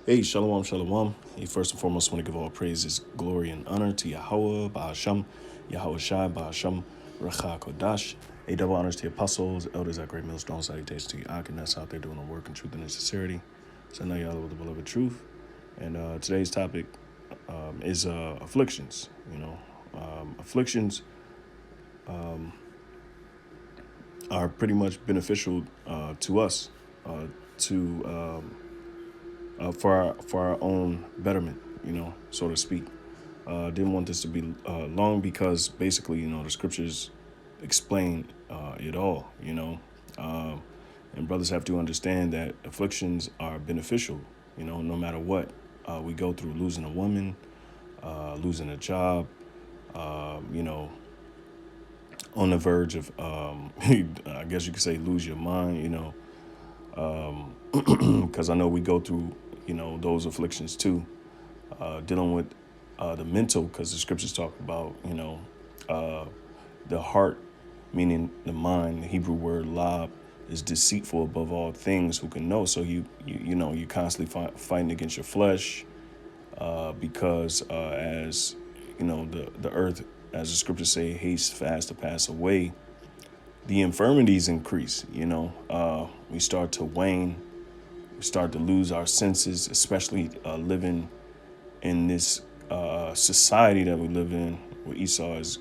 Hey, shalom, shalom. Hey, first and foremost, I want to give all praises, glory, and honor to Yahweh, Ba'asham, Yahweh Shai, Ba'asham, Racha Kodash. Hey, double honors to the apostles, elders at Great Millstone, salutations to you, Akin, that's out there doing the work in truth and sincerity. So now y'all with the beloved truth. And today's topic is afflictions. Afflictions are pretty much beneficial to us, to for our own betterment, so to speak. Didn't want this to be long because basically, the scriptures explain it all, and brothers have to understand that afflictions are beneficial, no matter what we go through, losing a woman, losing a job, you know, on the verge of, I guess you could say, lose your mind, because I know we go through, those afflictions too, dealing with the mental, because the scriptures talk about, the heart, meaning the mind. The Hebrew word lab is deceitful above all things. Who can know? So you constantly fighting against your flesh, because as the earth, as the scriptures say, hastes fast to pass away. The infirmities increase. We start to wane. We start to lose our senses, especially living in this society that we live in, where Esau is,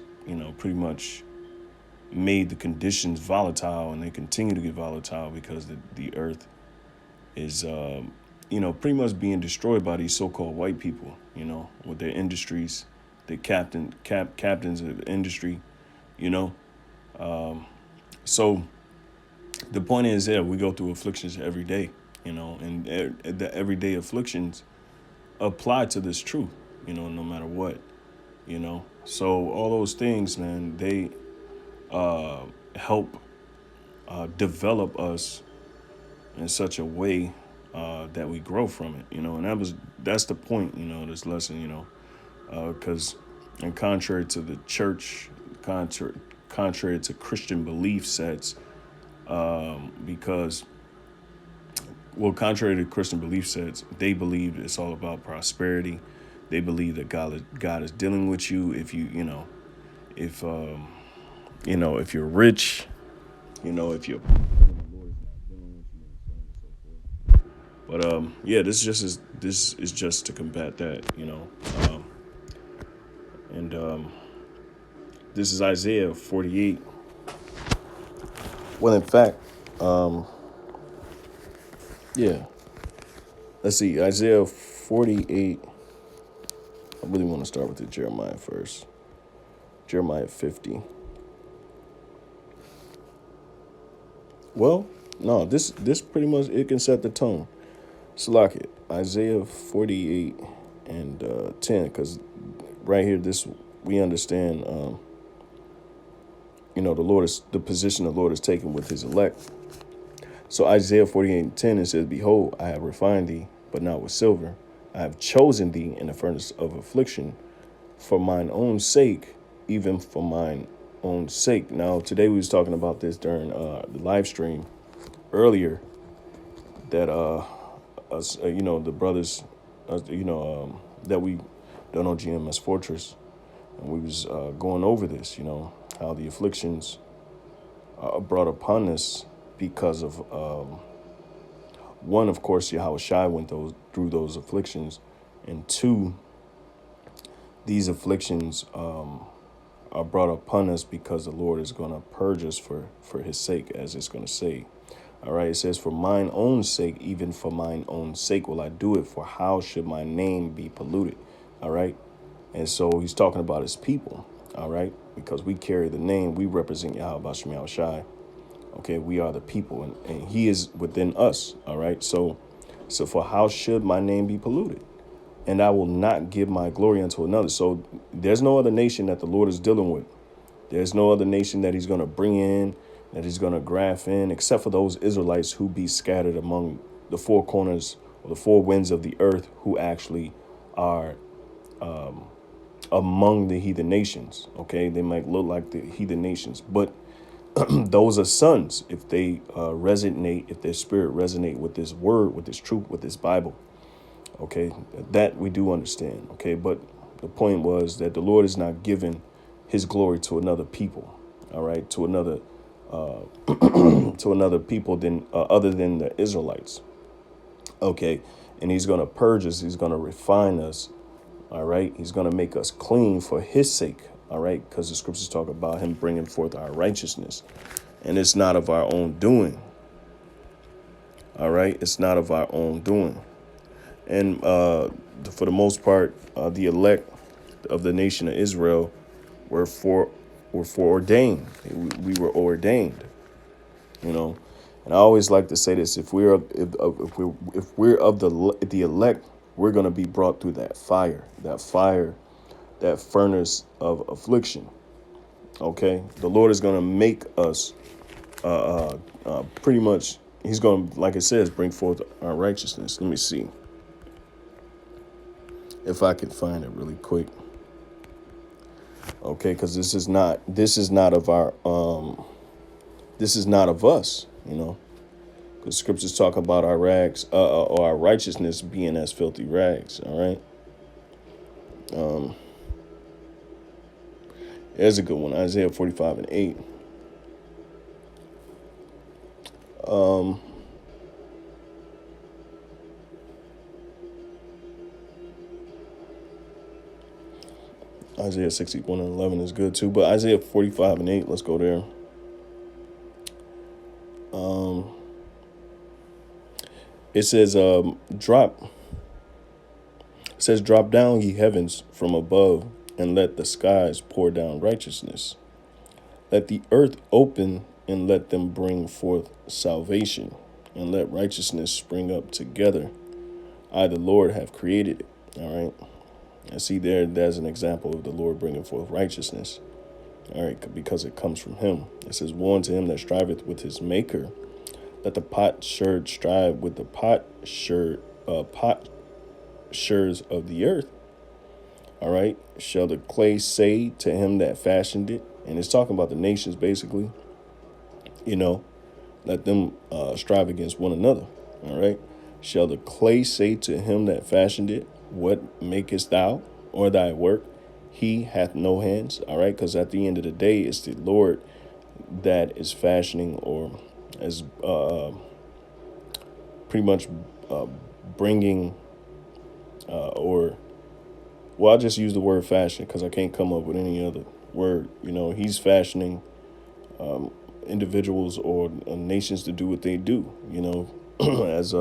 pretty much made the conditions volatile, and they continue to get volatile because the earth is, pretty much being destroyed by these so-called white people, with their industries, the captains of the industry, you know. So the point is, we go through afflictions every day, and the everyday afflictions apply to this truth, no matter what, So all those things, man, they help develop us in such a way that we grow from it, and that's the point, this lesson, because and contrary to the church, contrary to Christian belief sets, because contrary to Christian belief sets, they believe it's all about prosperity. They believe that God is dealing with you if if if you're rich, if you're. But yeah, this is just to combat that, and this is Isaiah 48. Well, in fact, yeah. Let's see, Isaiah 48. I really want to start with the Jeremiah first. Jeremiah 50. Well, no, this pretty much, it can set the tone. Psilakis, Isaiah 48 and 10, because right here, this we understand, the position the Lord is taking with his elect. So Isaiah 48 and 10, it says, "Behold, I have refined thee, but not with silver. I have chosen thee in the furnace of affliction for mine own sake, even for mine own sake." Now, today we was talking about this during the live stream earlier, that us, the brothers, that we done on GMS Fortress, and we was going over this, how the afflictions are brought upon us because of one, of course, Yahweh Shai went through those afflictions, and two, these afflictions are brought upon us because the Lord is going to purge us for his sake, as it's going to say. All right, it says, "For mine own sake, even for mine own sake will I do it, for how should my name be polluted?" All right, and so he's talking about his people, all right, because we carry the name, we represent Yahweh Bashem Yahweh Shai. Okay, we are the people, and he is within us, all right? So for how should my name be polluted? And I will not give my glory unto another. So there's no other nation that the Lord is dealing with. There's no other nation that he's going to bring in, that he's going to graft in, except for those Israelites who be scattered among the four corners or the four winds of the earth, who actually are among the heathen nations. Okay, they might look like the heathen nations, but those are sons if they resonate, if their spirit resonate with this word, with this truth, with this Bible. Okay, that we do understand. Okay, but the point was that the Lord is not giving his glory to another people. All right, to another to another people than other than the Israelites. Okay, and he's going to purge us. He's going to refine us. All right, he's going to make us clean for his sake. All right, because the scriptures talk about him bringing forth our righteousness, and it's not of our own doing. All right, it's not of our own doing. And for the most part, the elect of the nation of Israel were foreordained. We were ordained, you know. And I always like to say this: if we're of the elect, we're going to be brought through that fire, that furnace of affliction. Okay, the Lord is going to make us pretty much. He's going to, like it says, bring forth our righteousness. Let me see if I can find it really quick. Okay, because this is not of our this is not of us, you know. Because scriptures talk about our rags or our righteousness being as filthy rags. All right. There's a good one, Isaiah 45:8. Isaiah 61:11 is good too, but Isaiah 45:8, let's go there. It says, drop down, ye heavens, from above, and let the skies pour down righteousness. Let the earth open, and let them bring forth salvation, and let righteousness spring up together. I, the Lord, have created it. All right. And see there's an example of the Lord bringing forth righteousness. All right, because it comes from him. It says, woe unto him that striveth with his maker. Let the potsherd strive with the potsherds of the earth. All right. Shall the clay say to him that fashioned it? And it's talking about the nations, basically. You know, let them strive against one another. All right. Shall the clay say to him that fashioned it, what makest thou, or thy work? He hath no hands. All right. Because at the end of the day, it's the Lord that is fashioning, or as pretty much bringing I'll just use the word fashion because I can't come up with any other word. You know, he's fashioning individuals or nations to do what they do, you know, as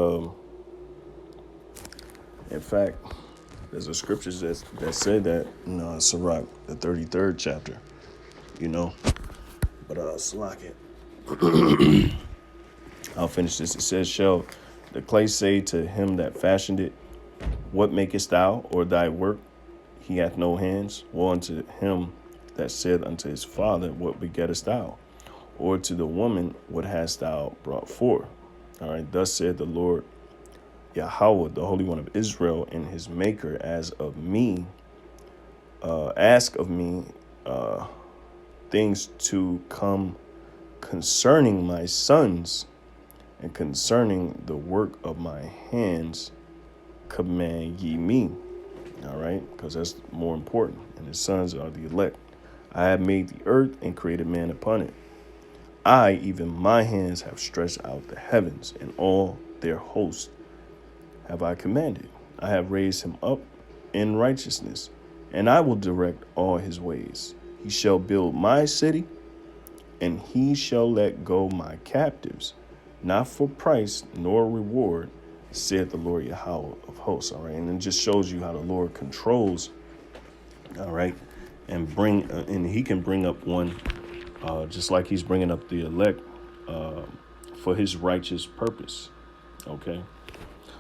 in fact, there's a scriptures that say that in Sirach, the 33rd chapter, you know, but Psilakis. I'll finish this. It says, shall the clay say to him that fashioned it, what makest thou, or thy work? He hath no hands. Woe unto him that said unto his father, what begettest thou? Or to the woman, what hast thou brought forth? All right, thus said the Lord Yahweh, the Holy One of Israel, and his Maker, as of me, ask of me things to come concerning my sons, and concerning the work of my hands, command ye me. All right, because that's more important. And his sons are the elect. I have made the earth and created man upon it. I, even my hands, have stretched out the heavens, and all their host have I commanded. I have raised him up in righteousness, and I will direct all his ways. He shall build my city, and he shall let go my captives, not for price nor reward, said the Lord Yahweh of hosts. All right, and it just shows you how the Lord controls. All right, and he can bring up one, just like he's bringing up the elect for his righteous purpose. Okay,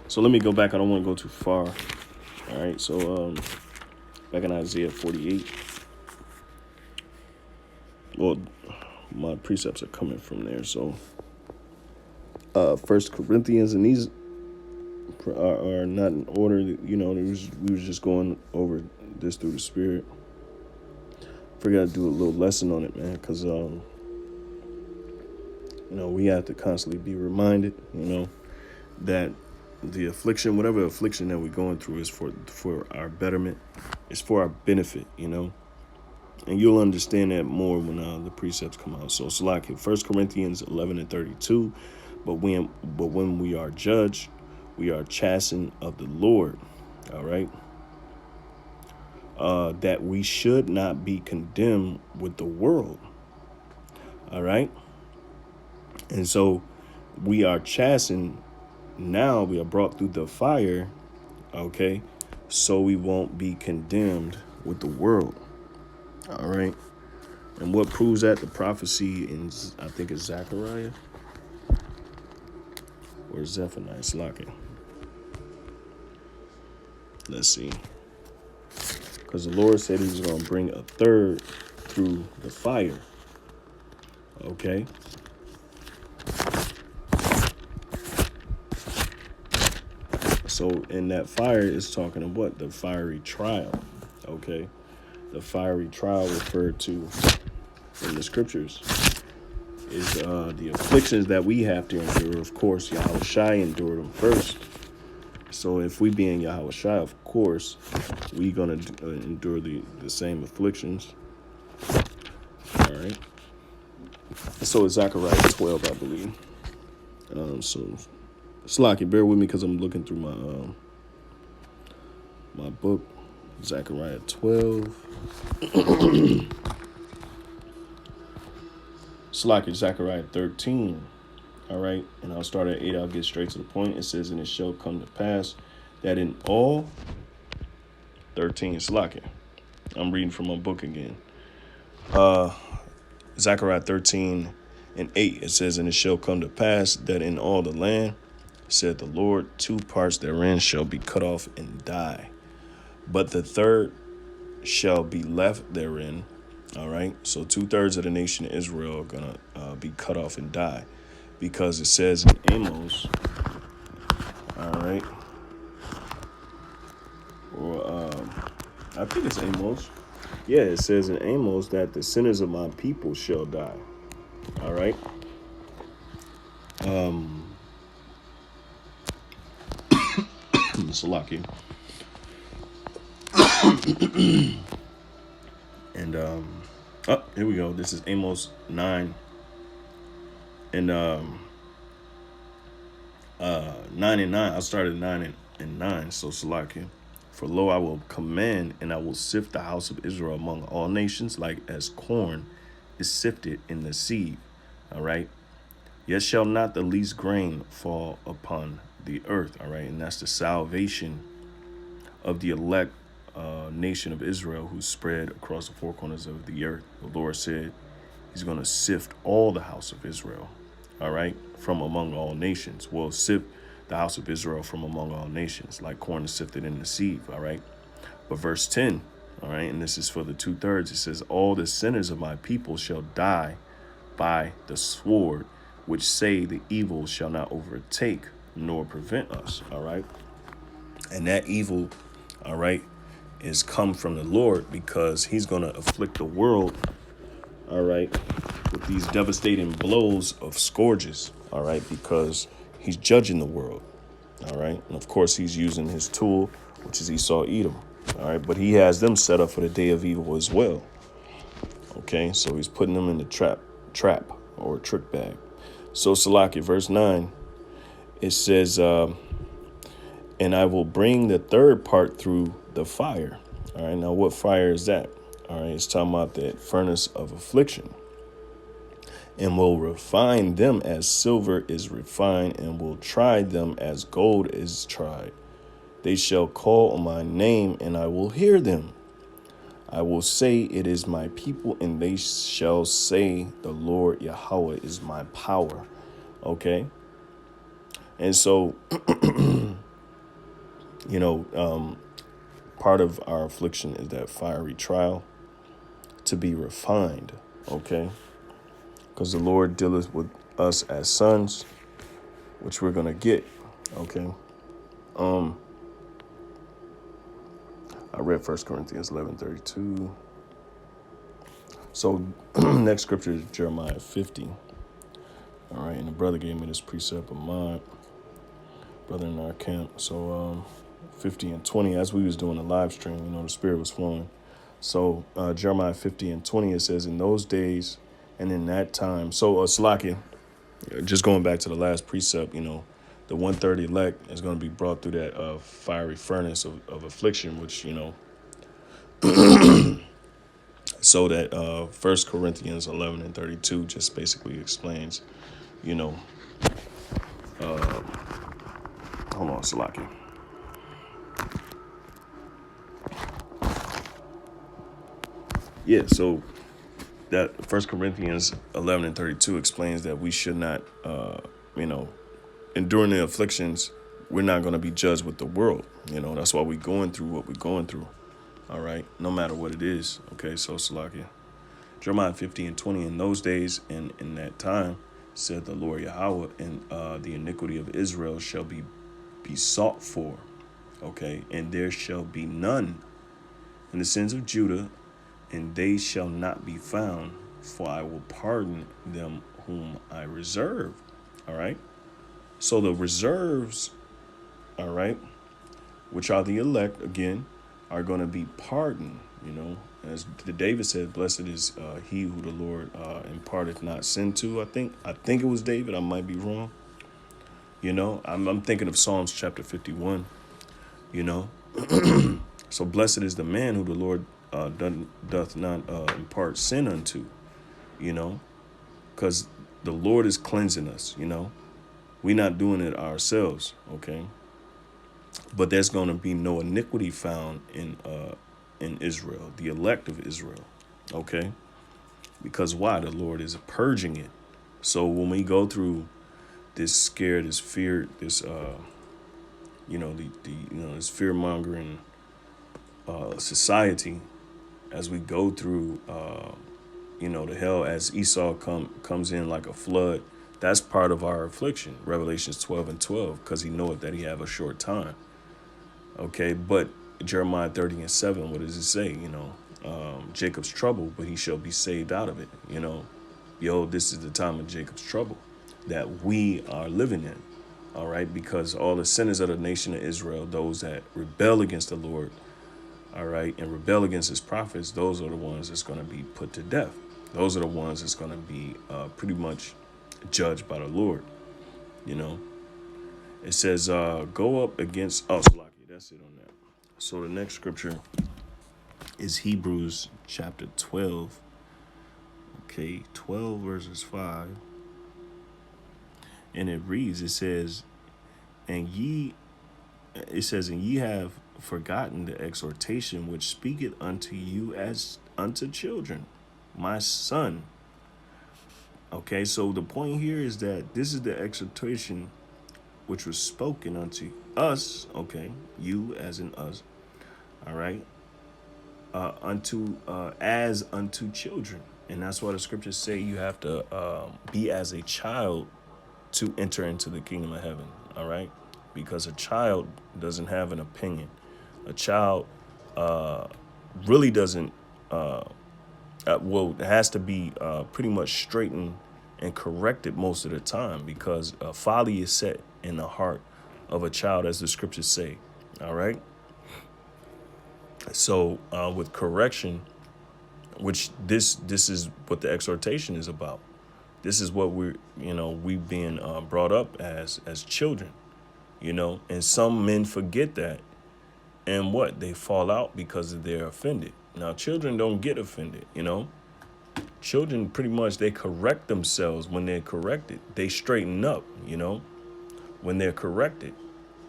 so let me go back. I don't want to go too far. All right, so back in Isaiah 48. Well, my precepts are coming from there. So 1 Corinthians, and these are not in order. You know, we was just going over this through the Spirit. Forgot to do a little lesson on it, man, because you know, we have to constantly be reminded, you know, that the affliction, whatever affliction that we're going through, is for our betterment. It's for our benefit, And you'll understand that more when the precepts come out. So it's like in 1 Corinthians 11:32. But when we are judged, we are chastened of the Lord. All right. That we should not be condemned with the world. All right. And so we are chastened. Now we are brought through the fire. Okay. So we won't be condemned with the world. All right. And what proves that? The prophecy in, I think it's Zechariah or Zephaniah. Psilakis. Let's see. Because the Lord said he was going to bring a third through the fire. Okay. So in that fire is talking of what? The fiery trial. Okay. The fiery trial referred to in the scriptures is the afflictions that we have to endure. Of course, Yahushua endured them first. So if we be in Yahushua, of course, we going to endure the same afflictions. All right. So it's Zechariah 12, I believe. So Psilakis, bear with me because I'm looking through my book, Zechariah 12. Psilakis, Zechariah 13. All right. And I'll start at 8. I'll get straight to the point. It says, and it shall come to pass that in all 13, Psilakis. I'm reading from my book again. Zechariah 13:8. It says, and it shall come to pass that in all the land, said the Lord, 2 parts therein shall be cut off and die. But the third shall be left therein. All right. So 2/3 of the nation of Israel are going to be cut off and die. Because it says in Amos, all right, or I think it's Amos. Yeah, it says in Amos that the sinners of my people shall die. All right. Psilakis. And here we go. This is Amos 9. And 9 and 9. I started 9 and 9. So Psilakis. For lo, I will command, and I will sift the house of Israel among all nations, like as corn is sifted in the sieve. All right. Yet shall not the least grain fall upon the earth. All right. And that's the salvation of the elect nation of Israel, who spread across the 4 corners of the earth. The Lord said he's going to sift all the house of Israel. All right. From among all nations. Well, sift the house of Israel from among all nations, like corn is sifted in the sieve. All right. But verse 10. All right. And this is for the 2/3. It says, all the sinners of my people shall die by the sword, which say the evil shall not overtake nor prevent us. All right. And that evil, all right, is come from the Lord, because he's going to afflict the world, all right, with these devastating blows of scourges, all right, because he's judging the world, all right. And of course, he's using his tool, which is Esau, Edom, all right, but he has them set up for the day of evil as well. Okay, so he's putting them in the trap or trick bag. So Psilakis, verse 9, it says, and I will bring the third part through the fire. All right. Now, what fire is that? All right. It's talking about that furnace of affliction. And will refine them as silver is refined, and will try them as gold is tried. They shall call on my name, and I will hear them. I will say, it is my people, and they shall say, the Lord Yahweh is my power. Okay. And so, part of our affliction is that fiery trial to be refined, okay? Because the Lord dealeth with us as sons, which we're going to get, okay? I read 1 Corinthians 11:32. So next scripture is Jeremiah 50. All right, and the brother gave me this precept of mine. brother in our camp. So 50 and 20, as we was doing a live stream, the Spirit was flowing. So Jeremiah 50 and 20, it says, in those days and in that time. So Psilakis, just going back to the last precept, the 1/3 elect is going to be brought through that fiery furnace of affliction, which, so that 1 Corinthians 11 and 32 just basically explains, hold on, Psilakis. Yeah, so that 1 Corinthians 11 and 32 explains that we should not, enduring the afflictions, we're not going to be judged with the world. That's why we're going through what we're going through. All right, no matter what it is. Okay, so Psilakis. Jeremiah 50 and 20, in those days and in that time, said the Lord Yahweh, and the iniquity of Israel shall be sought for. Okay, and there shall be none in the sins of Judah, and they shall not be found, for I will pardon them whom I reserve. All right. So the reserves, all right, which are the elect, again, are going to be pardoned, As David said, blessed is he who the Lord imparteth not sin to. I think it was David. I might be wrong. I'm thinking of Psalms chapter 51, So blessed is the man who the Lord doth not impart sin unto, because the Lord is cleansing us, We're not doing it ourselves, okay? But there's going to be no iniquity found in Israel, the elect of Israel, okay? Because why? The Lord is purging it. So when we go through this scare, this fear, this this fear mongering society, as we go through the hell, as Esau comes in like a flood, that's part of our affliction. Revelations 12 and 12, because he knoweth that he have a short time. Okay, but Jeremiah 30 and 7, what does it say? Jacob's trouble, but he shall be saved out of it. This is the time of Jacob's trouble that we are living in. All right, because all the sinners of the nation of Israel, those that rebel against the Lord, all right, and rebel against his prophets, those are the ones that's going to be put to death. Those are the ones that's going to be pretty much judged by the Lord. It says, go up against, Psilakis, that's it on that. So the next scripture is Hebrews chapter 12. Okay, 12 verses 5. And it reads, it says, and ye have forgotten the exhortation which speaketh unto you as unto children, my son. Okay, so the point here is that this is the exhortation which was spoken unto us, okay, you as in us, all right, as unto children. And that's why the scriptures say you have to be as a child to enter into the kingdom of heaven, all right? Because a child doesn't have an opinion. A child really doesn't, it has to be pretty much straightened and corrected most of the time, because folly is set in the heart of a child, as the scriptures say, all right? So with correction, which this is what the exhortation is about. This is what we've been brought up as children, and some men forget that. And what? They fall out because they're offended. Now, children don't get offended, Children pretty much, they correct themselves when they're corrected. They straighten up, when they're corrected,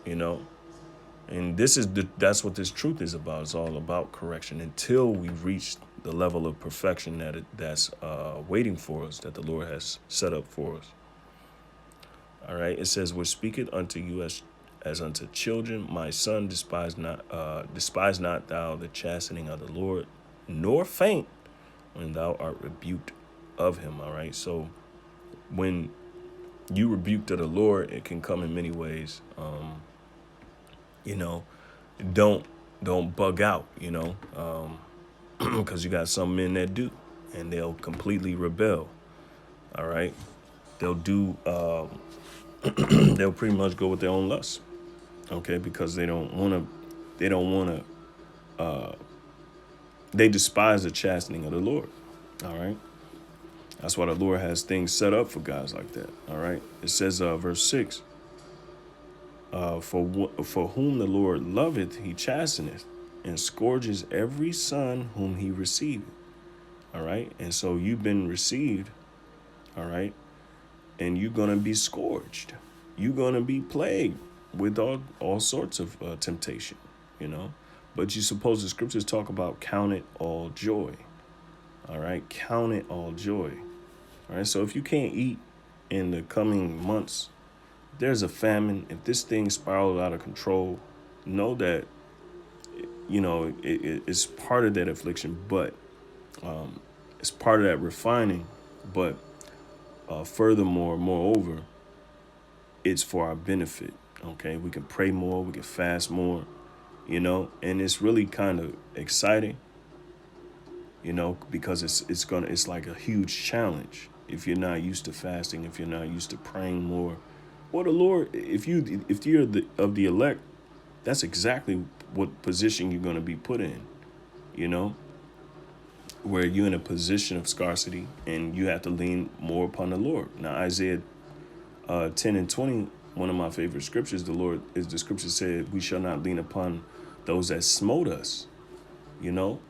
And that's what this truth is about. It's all about correction until we reach the level of perfection that's waiting for us, that the Lord has set up for us. All right. It says, which speaketh unto you as unto children, my son, despise not thou the chastening of the Lord, nor faint when thou art rebuked of him. All right. So when you rebuked of the Lord, it can come in many ways. Don't bug out, because you got some men that do, and they'll completely rebel. All right. They'll do they'll pretty much go with their own lusts. Okay, because they don't want to, they despise the chastening of the Lord. All right. That's why the Lord has things set up for guys like that. All right. It says, verse 6, for whom the Lord loveth, he chasteneth, and scourges every son whom he receiveth. All right. And so you've been received. All right. And you're going to be scourged. You're going to be plagued with all sorts of temptation, you know. But you suppose the scriptures talk about count it all joy. All right. Count it all joy. All right. So if you can't eat in the coming months, there's a famine. If this thing spiraled out of control, know that, you know, it's part of that affliction, but it's part of that refining. But furthermore, moreover, it's for our benefit. Okay. We can pray more. We can fast more, you know, and it's really kind of exciting, you know, because it's like a huge challenge. If you're not used to fasting, if you're not used to praying more, well, the Lord, if you're of the elect, that's exactly what position you're going to be put in, you know, where you're in a position of scarcity and you have to lean more upon the Lord. Now, Isaiah 10 and 20, one of my favorite scriptures, the scripture said, we shall not lean upon those that smote us, you know,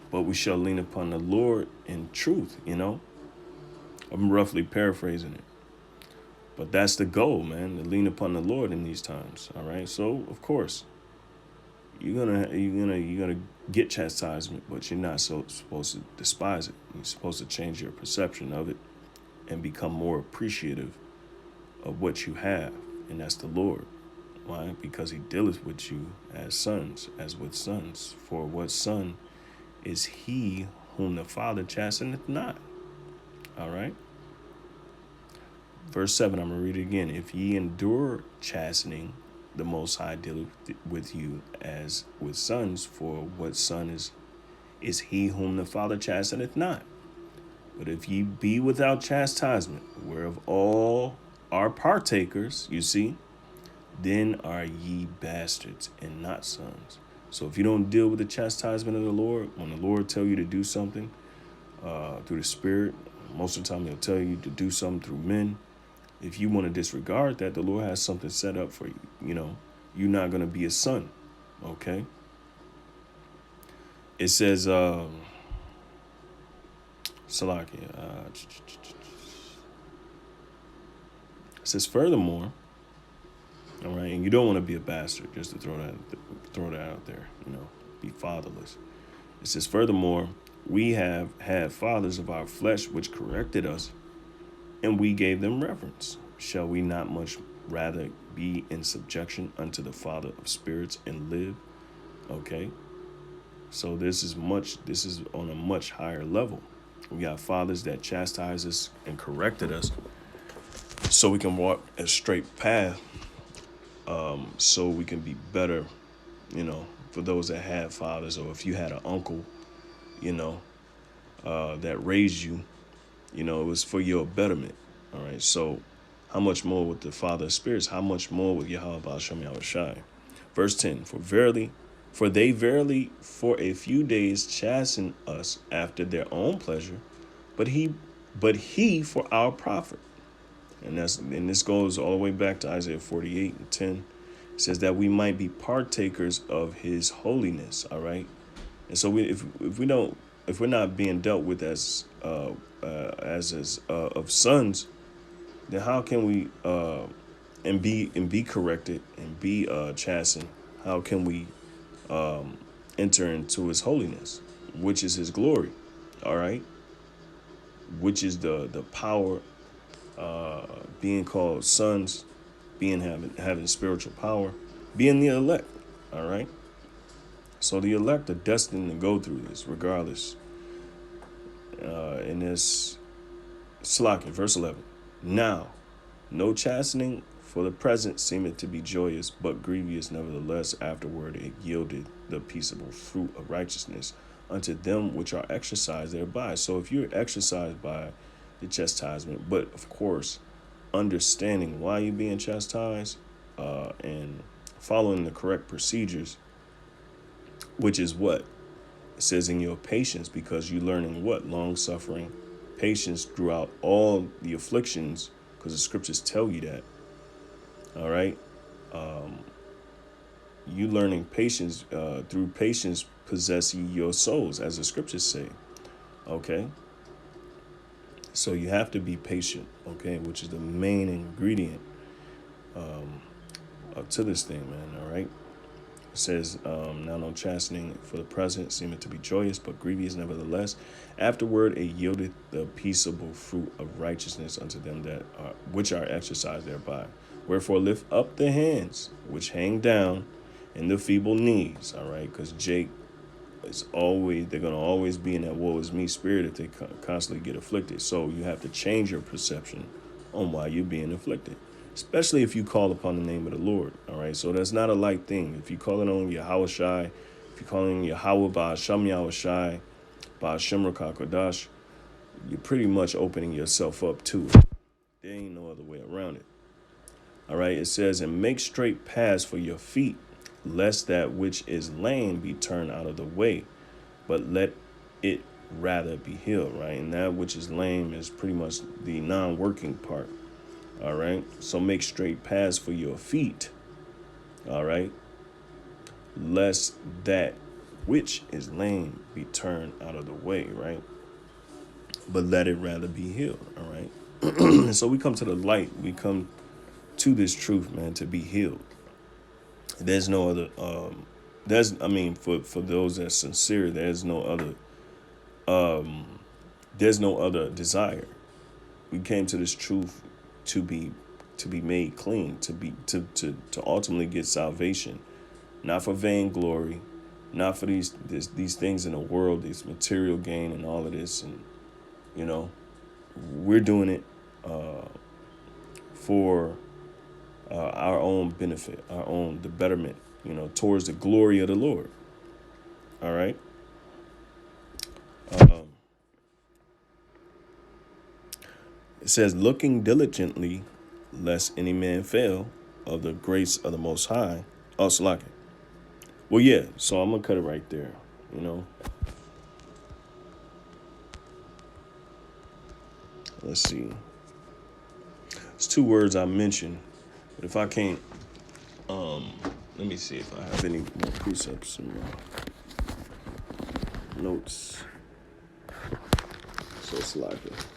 but we shall lean upon the Lord in truth, you know. I'm roughly paraphrasing it. But that's the goal, man, to lean upon the Lord in these times. All right. So of course, you're gonna get chastisement, but you're not supposed to despise it. You're supposed to change your perception of it and become more appreciative of what you have, and that's the Lord. Why? Because he dealeth with you as sons, as with sons. For what son is he whom the Father chasteneth not? All right. Verse 7, I'm going to read it again. If ye endure chastening, the Most High dealeth with you as with sons. For what son is he whom the Father chasteneth not? But if ye be without chastisement, whereof all are partakers, you see, then are ye bastards and not sons. So if you don't deal with the chastisement of the Lord, when the Lord tell you to do something through the Spirit, most of the time he'll tell you to do something through men. If you want to disregard that, the Lord has something set up for you. You know, you're not going to be a son. Okay. It says, Psilakis, it says, furthermore, all right, and you don't want to be a bastard, just to throw that out there, you know, be fatherless. It says, furthermore, we have had fathers of our flesh which corrected us, and we gave them reverence. Shall we not much rather be in subjection unto the Father of spirits and live? Okay. So this is on a much higher level. We got fathers that chastise us and corrected us so we can walk a straight path, so we can be better, you know, for those that have fathers, or if you had an uncle, you know, that raised you, you know, it was for your betterment. All right. So how much more with the Father of spirits? How much more with Yahweh Ba'ashem Yahushai? Verse 10, for they verily for a few days chasten us after their own pleasure, but he for our profit. And this goes all the way back to Isaiah 48 and 10. It says that we might be partakers of his holiness. All right. And so if we're not being dealt with as of sons, then how can we and be corrected and be chastened? How can we enter into his holiness, which is his glory? All right, which is the power, being called sons, having spiritual power, being the elect. All right. So the elect are destined to go through this regardless. In this Psilakis, verse 11. Now, no chastening for the present seemeth to be joyous, but grievous nevertheless. Afterward it yielded the peaceable fruit of righteousness unto them which are exercised thereby. So if you're exercised by the chastisement, but of course understanding why you're being chastised, and following the correct procedures, which is what it says in your patience, because you're learning what? Long suffering, patience throughout all the afflictions, because the scriptures tell you that. All right. You learning patience, through patience possess ye your souls, as the scriptures say. Okay. So you have to be patient, okay, which is the main ingredient to this thing, man. All right. It says, now no chastening for the present seemeth to be joyous, but grievous nevertheless. Afterward it yieldeth the peaceable fruit of righteousness unto them that are which are exercised thereby. Wherefore lift up the hands which hang down, and the feeble knees. All right, because Jake is always, they're gonna always be in that woe is me spirit if they constantly get afflicted. So you have to change your perception on why you're being afflicted, especially if you call upon the name of the Lord. All right, so that's not a light thing. If you call it on Yahweh Shai, if you're calling Yahweh Ba'asham Yahweh Shai, Ba'asham Rakakodash, you're pretty much opening yourself up to it. There ain't no other way around it. All right, it says, and make straight paths for your feet, lest that which is lame be turned out of the way, but let it rather be healed, right? And that which is lame is pretty much the non-working part. All right, so make straight paths for your feet. All right, lest that which is lame be turned out of the way, right? But let it rather be healed. All right. So we come to the light. We come to this truth, man, to be healed. There's no other. For those that's sincere, there's no other. There's no other desire. We came to this truth to be made clean, to ultimately get salvation, not for vainglory, not for these things in the world, these material gain and all of this, and we're doing it for our own benefit, the betterment, towards the glory of the Lord. All right. It says, looking diligently, lest any man fail of the grace of the Most High. Oh, Psilakis. Well, yeah. So I'm gonna cut it right there. Let's see. It's two words I mentioned, but if I can't, let me see if I have any more precepts and notes. So Psilakis.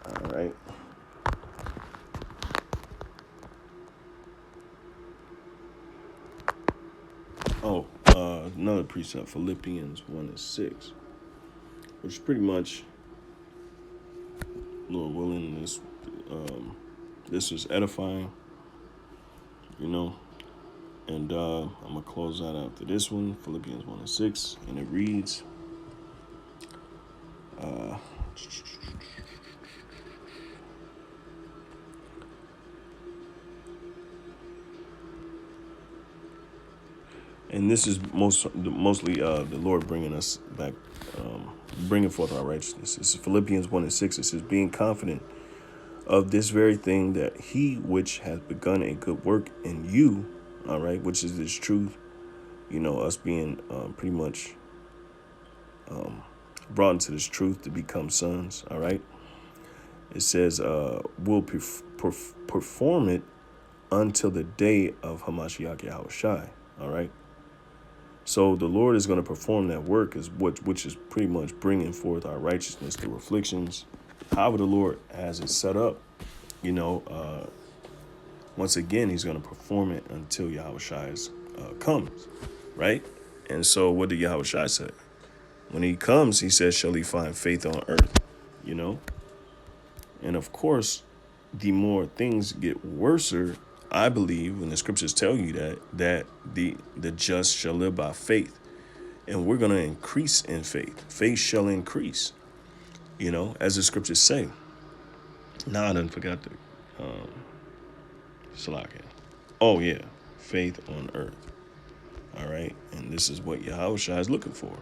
All right. Oh, another precept, Philippians 1:6, which is pretty much, Lord willing, this is edifying, and I'm gonna close that after this one, Philippians 1:6, and it reads, and this is mostly the Lord bringing us back, bringing forth our righteousness. This is Philippians 1:6. It says, being confident of this very thing, that he which hath begun a good work in you, all right, which is this truth, us being pretty much brought into this truth to become sons, all right. It says, will perform it until the day of Hamashiach Yahweh Shai, all right. So the Lord is going to perform that work, which is pretty much bringing forth our righteousness through afflictions. However the Lord has it set up, once again, he's going to perform it until Yahweh Shai comes, right? And so what did Yahweh Shai say? When he comes, he says, shall he find faith on earth, And of course, the more things get worser, I believe, when the scriptures tell you that the just shall live by faith. And we're going to increase in faith. Faith shall increase, as the scriptures say. Now I done forgot the Psilakis. Oh, yeah. Faith on earth. All right. And this is what Yahweh Shai is looking for.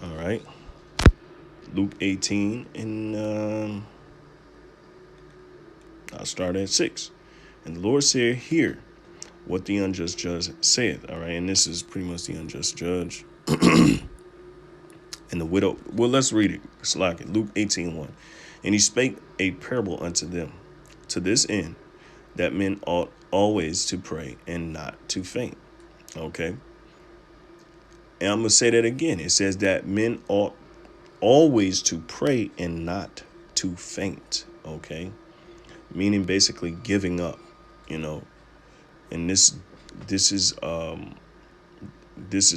All right. Luke 18, and I'll start at 6. And the Lord said, hear what the unjust judge saith. All right, and this is pretty much the unjust judge. And the widow, well, let's read it. Psilakis, Luke 18:1. And he spake a parable unto them, to this end, that men ought always to pray and not to faint. Okay. And I'm going to say that again. It says that men ought always to pray and not to faint. Okay. Meaning basically giving up, you know. And this is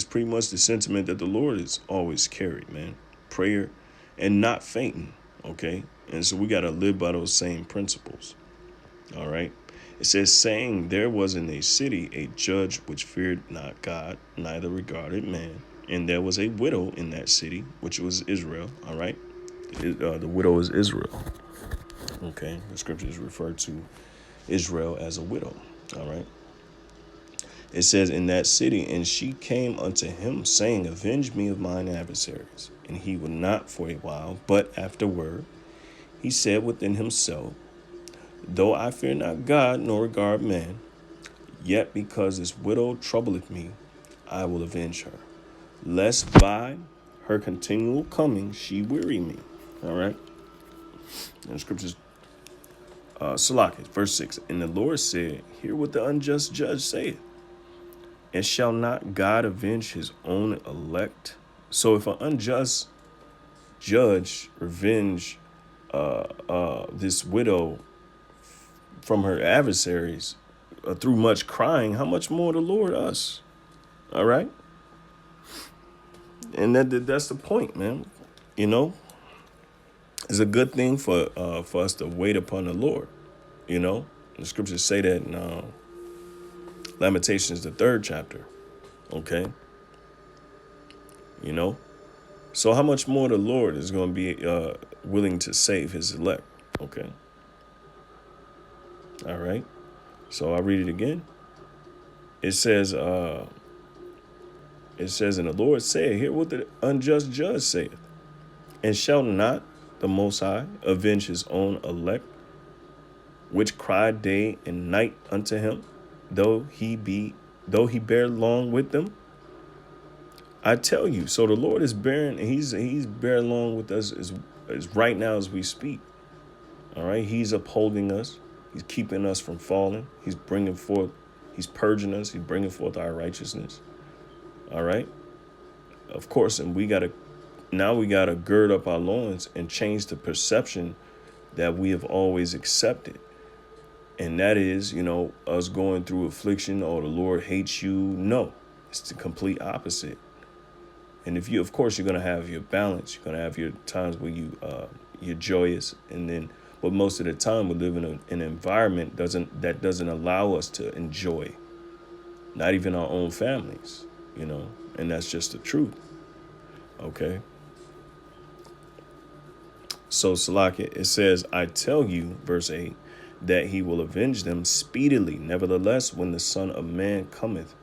pretty much the sentiment that the Lord has always carried, man. Prayer and not fainting, okay? And so we got to live by those same principles, all right? It says, saying, there was in a city a judge which feared not God, neither regarded man. And there was a widow in that city, which was Israel, all right? The widow is Israel, okay? The scriptures refer to Israel as a widow, all right? It says, in that city, and she came unto him, saying, avenge me of mine adversaries. And he would not for a while, but afterward he said within himself, though I fear not God, nor regard man, yet because this widow troubleth me, I will avenge her, lest by her continual coming she weary me. All right. And the scriptures, Psilakis, verse 6. And the Lord said, hear what the unjust judge saith. And shall not God avenge his own elect? So if an unjust judge revenge this widow from her adversaries through much crying, how much more the Lord us? All right. And that's the point, man. You know, it's a good thing for us to wait upon the Lord. You know, the scriptures say that in Lamentations, the 3rd chapter. Okay. You know, so how much more the Lord is going to be willing to save his elect? Okay. All right. So I read it again. It says, and the Lord said, hear what the unjust judge saith. And shall not the Most High avenge his own elect, which cry day and night unto him, though he bear long with them? I tell you, so the Lord is bearing, he's bearing along with us as right now as we speak. All right. He's upholding us. He's keeping us from falling. He's purging us. He's bringing forth our righteousness. All right. Of course. And we got to gird up our loins and change the perception that we have always accepted. And that is, you know, us going through affliction or the Lord hates you. No, it's the complete opposite. And if of course, you're going to have your balance. You're going to have your times where you're joyous. But most of the time we live in an environment that doesn't allow us to enjoy, not even our own families, you know, and that's just the truth. Okay. So Psilakis, it says, I tell you, verse 8, that he will avenge them speedily. Nevertheless, when the Son of Man cometh,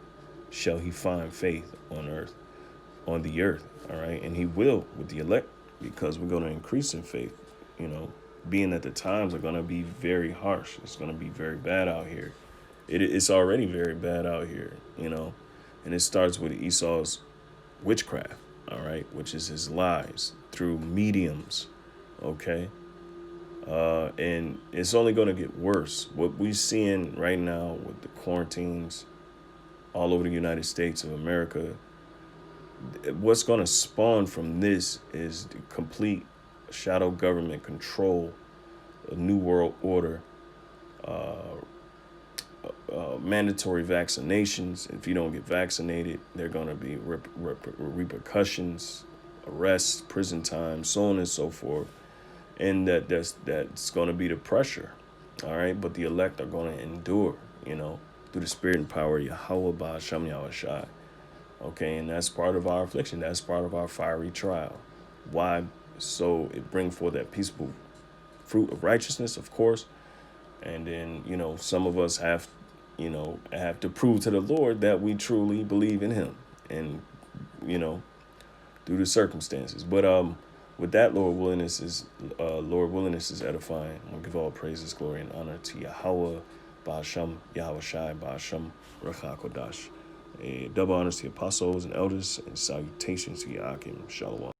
shall he find faith on the earth. All right. And he will with the elect, because we're going to increase in faith, you know, being that the times are going to be very harsh. It's going to be very bad out here. It's already very bad out here, you know, and it starts with Esau's witchcraft. All right. Which is his lies through mediums. Okay. And it's only going to get worse. What we're seeing right now with the quarantines all over the United States of America, what's going to spawn from this is the complete shadow government control, a new world order, mandatory vaccinations. If you don't get vaccinated, there are going to be repercussions, arrests, prison time, so on and so forth. And that's going to be the pressure. All right. But the elect are going to endure, you know, through the spirit and power of Yahweh Ba'Shem Yahushai. Okay. And that's part of our affliction. That's part of our fiery trial. Why? So it brings forth that peaceable fruit of righteousness, of course. And then, you know, some of us have to prove to the Lord that we truly believe in him and, you know, through the circumstances. But with that, Lord willingness is edifying. I give all praises, glory, and honor to Yahweh, Ba'asham, Yahweh Shai, Ba'asham, Recha Kodash. Double honors to the apostles and elders, and salutations to Yakim. Shalom.